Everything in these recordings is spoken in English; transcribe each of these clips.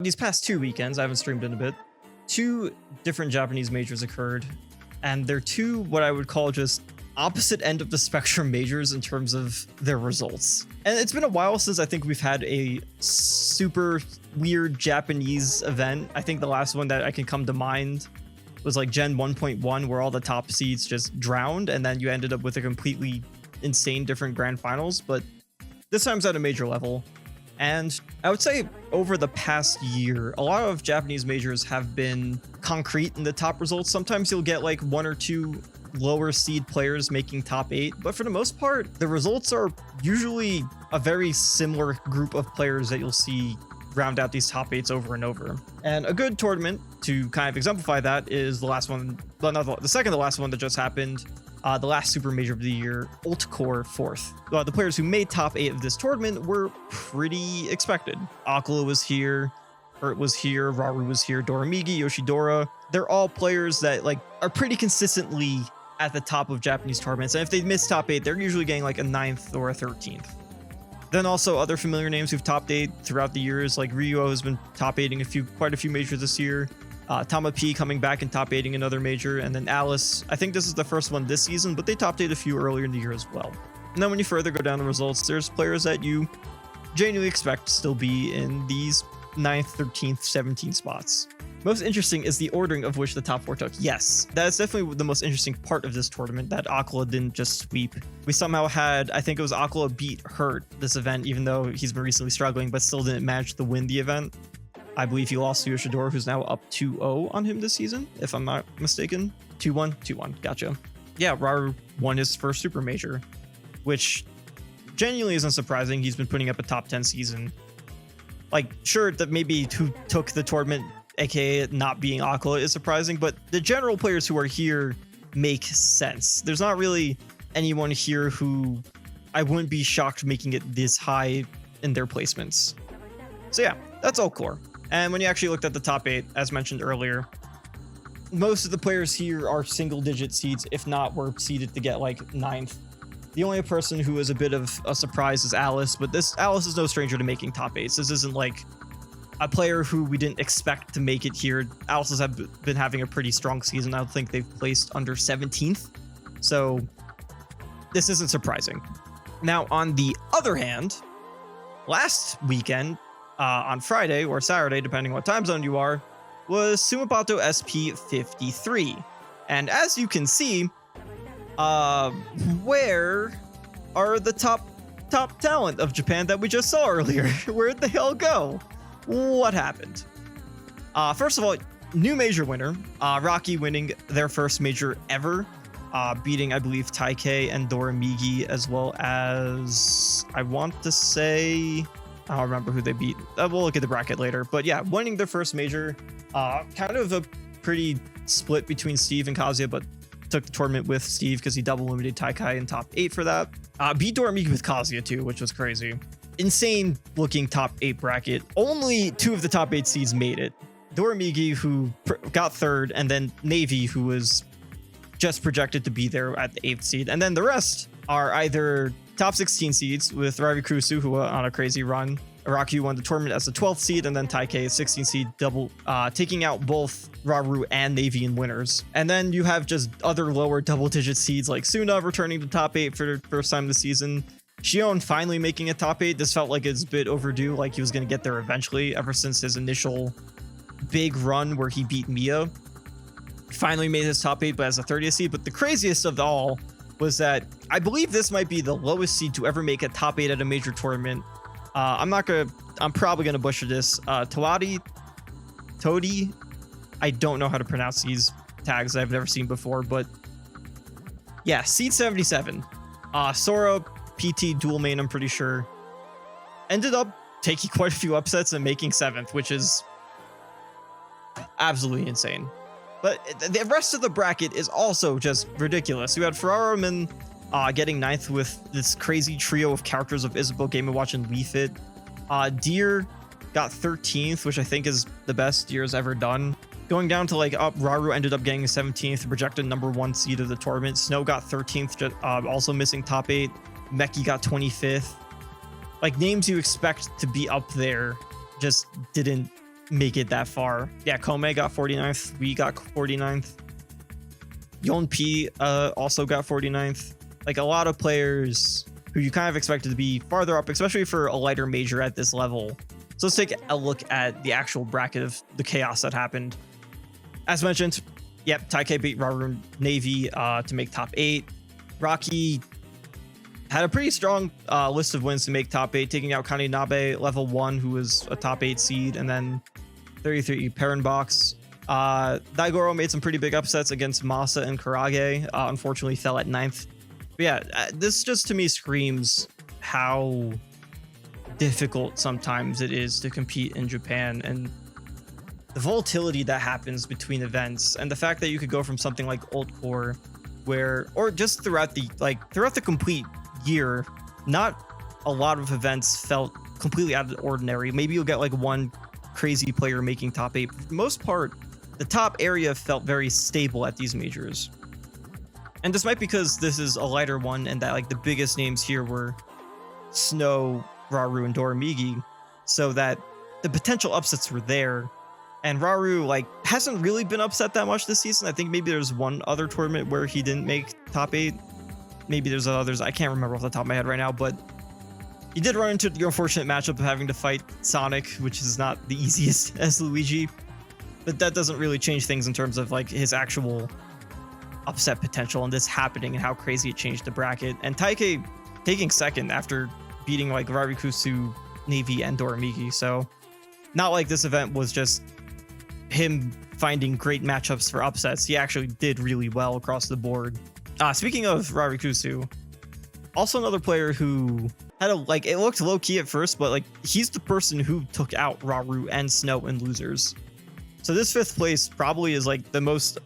These past 2 weekends, I haven't streamed in a bit, 2 different Japanese majors occurred, and they're 2 what I would call just opposite end of the spectrum majors in terms of their results. And it's been a while since I think we've had a super weird Japanese event. I think the last one that I can come to mind was like Gen 1.1, where all the top seeds just drowned, and then you ended up with a completely insane different grand finals. But this time's at a major level. And I would say over the past year, a lot of Japanese majors have been concrete in the top results. Sometimes you'll get like 1 or 2 lower seed players making top 8, but for the most part, the results are usually a very similar group of players that you'll see round out these top 8s over and over. And a good tournament to kind of exemplify that is the last one, well, not the second to last one that just happened. The last super major of the year, UltCore 4th. The players who made top 8 of this tournament were pretty expected. Akala was here, Hurt was here, Raru was here, Doramigi, Yoshidora. They're all players that like are pretty consistently at the top of Japanese tournaments. And if they miss top 8, they're usually getting like a 9th or a 13th. Then also other familiar names who've top 8 throughout the years, like Ryuo has been top 8ing quite a few majors this year. Tama P coming back and top 8ing another major, and then Alice, I think this is the first one this season, but they top 8 a few earlier in the year as well. And then when you further go down the results, there's players that you genuinely expect to still be in these 9th, 13th, 17th spots. Most interesting is the ordering of which the top 4 took. Yes, that is definitely the most interesting part of this tournament, that Akala didn't just sweep. We somehow had, I think it was Akala beat Hurt this event, even though he's been recently struggling, but still didn't manage to win the event. I believe he lost to Yoshidora, who's now up 2-0 on him this season, if I'm not mistaken. 2-1? 2-1, gotcha. Yeah, Raru won his first super major, which genuinely isn't surprising. He's been putting up a top 10 season. Like, sure, that maybe who took the tournament, aka not being Akala, is surprising, but the general players who are here make sense. There's not really anyone here who I wouldn't be shocked making it this high in their placements. So yeah, that's UltCore. And when you actually looked at the top 8, as mentioned earlier, most of the players here are single-digit seeds, if not were seeded to get like 9th. The only person who is a bit of a surprise is Alice, but Alice is no stranger to making top 8s. This isn't like a player who we didn't expect to make it here. Alice has been having a pretty strong season. I don't think they've placed under 17th. So this isn't surprising. Now, on the other hand, last weekend, on Friday or Saturday, depending what time zone you are, was Sumabato SP 53. And as you can see, where are the top talent of Japan that we just saw earlier? Where'd they all go? What happened? First of all, new major winner, Rocky winning their first major ever, beating, I believe, Taikei and Doramigi, as well as, I want to say, I don't remember who they beat. We'll look at the bracket later. But yeah, winning their first major. Kind of a pretty split between Steve and Kazuya, but took the tournament with Steve because he double limited Taikai in top 8 for that. Beat Doramigi with Kazuya too, which was crazy. Insane looking top 8 bracket. Only 2 of the top 8 seeds made it. Doramigi, who got 3rd, and then Navy, who was just projected to be there at the 8th seed. And then the rest are either top 16 seeds with Ravi Kurusu, who on a crazy run. Araki won the tournament as the 12th seed, and then Taikei, 16th seed, taking out both Raru and Navy in winners. And then you have just other lower double-digit seeds like Suna returning to top 8 for the first time this season. Shion finally making a top 8. This felt like it's a bit overdue, like he was going to get there eventually, ever since his initial big run where he beat Mia. Finally made his top 8, but as a 30th seed. But the craziest of all was that I believe this might be the lowest seed to ever make a top 8 at a major tournament. I'm probably gonna butcher this. Todi. I don't know how to pronounce these tags I've never seen before, but yeah, seed 77. Sora PT dual main, I'm pretty sure. Ended up taking quite a few upsets and making 7th, which is absolutely insane. But the rest of the bracket is also just ridiculous. We had Ferraraman getting 9th with this crazy trio of characters of Isabel, Game & Watch, and Wii Fit. Deer got 13th, which I think is the best Deer's ever done. Going down to like up, Raru ended up getting 17th, projected number 1 seed of the tournament. Snow got 13th, also missing top 8. Meki got 25th. Like, names you expect to be up there just didn't make it that far. Yeah, Kome got 49th. We got 49th. Yon P also got 49th. Like a lot of players who you kind of expected to be farther up, especially for a lighter major at this level. So let's take a look at the actual bracket of the chaos that happened. As mentioned, yep, Taikei beat Raru Navy to make top 8. Rocky had a pretty strong list of wins to make top 8, taking out Kaninabe level 1, who was a top 8 seed, and then 33 Perrenbox. Daigoro made some pretty big upsets against Masa and Karage, unfortunately fell at 9th. But yeah, this just to me screams how difficult sometimes it is to compete in Japan, and the volatility that happens between events, and the fact that you could go from something like UltCore where, or just throughout the complete year, not a lot of events felt completely out of the ordinary. Maybe you'll get like one crazy player making top 8. For the most part, the top area felt very stable at these majors. And this might because this is a lighter one and that like the biggest names here were Snow, Raru, and Doramigi, so that the potential upsets were there. And Raru like hasn't really been upset that much this season. I think maybe there's one other tournament where he didn't make top 8. Maybe there's others. I can't remember off the top of my head right now, but he did run into the unfortunate matchup of having to fight Sonic, which is not the easiest as Luigi. But that doesn't really change things in terms of like his actual upset potential and this happening and how crazy it changed the bracket. And Taikei taking second after beating like Rarikusu, Navy, and Doramigi. So not like this event was just him finding great matchups for upsets. He actually did really well across the board. Speaking of Rarikusu, also another player who had a like, it looked low key at first, but like he's the person who took out Raru and Snow in losers. So this 5th place probably is like the most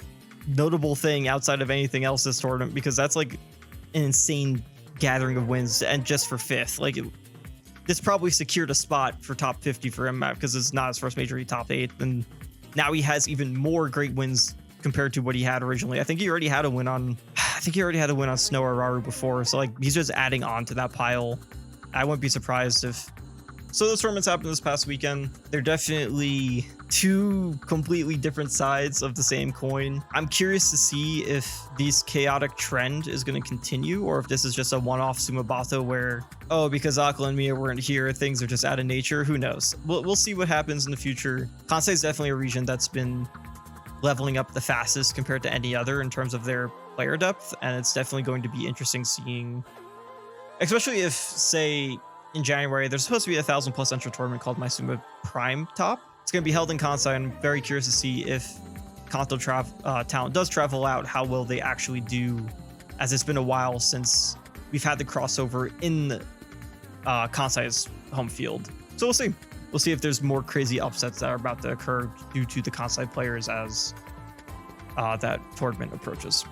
notable thing outside of anything else this tournament, because that's like an insane gathering of wins, and just for 5th, like this probably secured a spot for top 50 for him because it's not his first major. He top 8, and now he has even more great wins compared to what he had originally. I think he already had a win on Snow or Raru before, so like he's just adding on to that pile. I wouldn't be surprised if. So those tournaments happened this past weekend. They're definitely two completely different sides of the same coin. I'm curious to see if this chaotic trend is going to continue, or if this is just a one-off Sumabato where, oh, because Akla and Mia weren't here, things are just out of nature. Who knows? We'll see what happens in the future. Kansai is definitely a region that's been leveling up the fastest compared to any other in terms of their player depth, and it's definitely going to be interesting seeing, especially if, say, in January, there's supposed to be a 1,000+ entry tournament called Maisuma Prime Top. It's going to be held in Kansai. I'm very curious to see if Kanto talent does travel out, how will they actually do, as it's been a while since we've had the crossover in Kansai's home field. So we'll see. We'll see if there's more crazy upsets that are about to occur due to the Kansai players as that tournament approaches.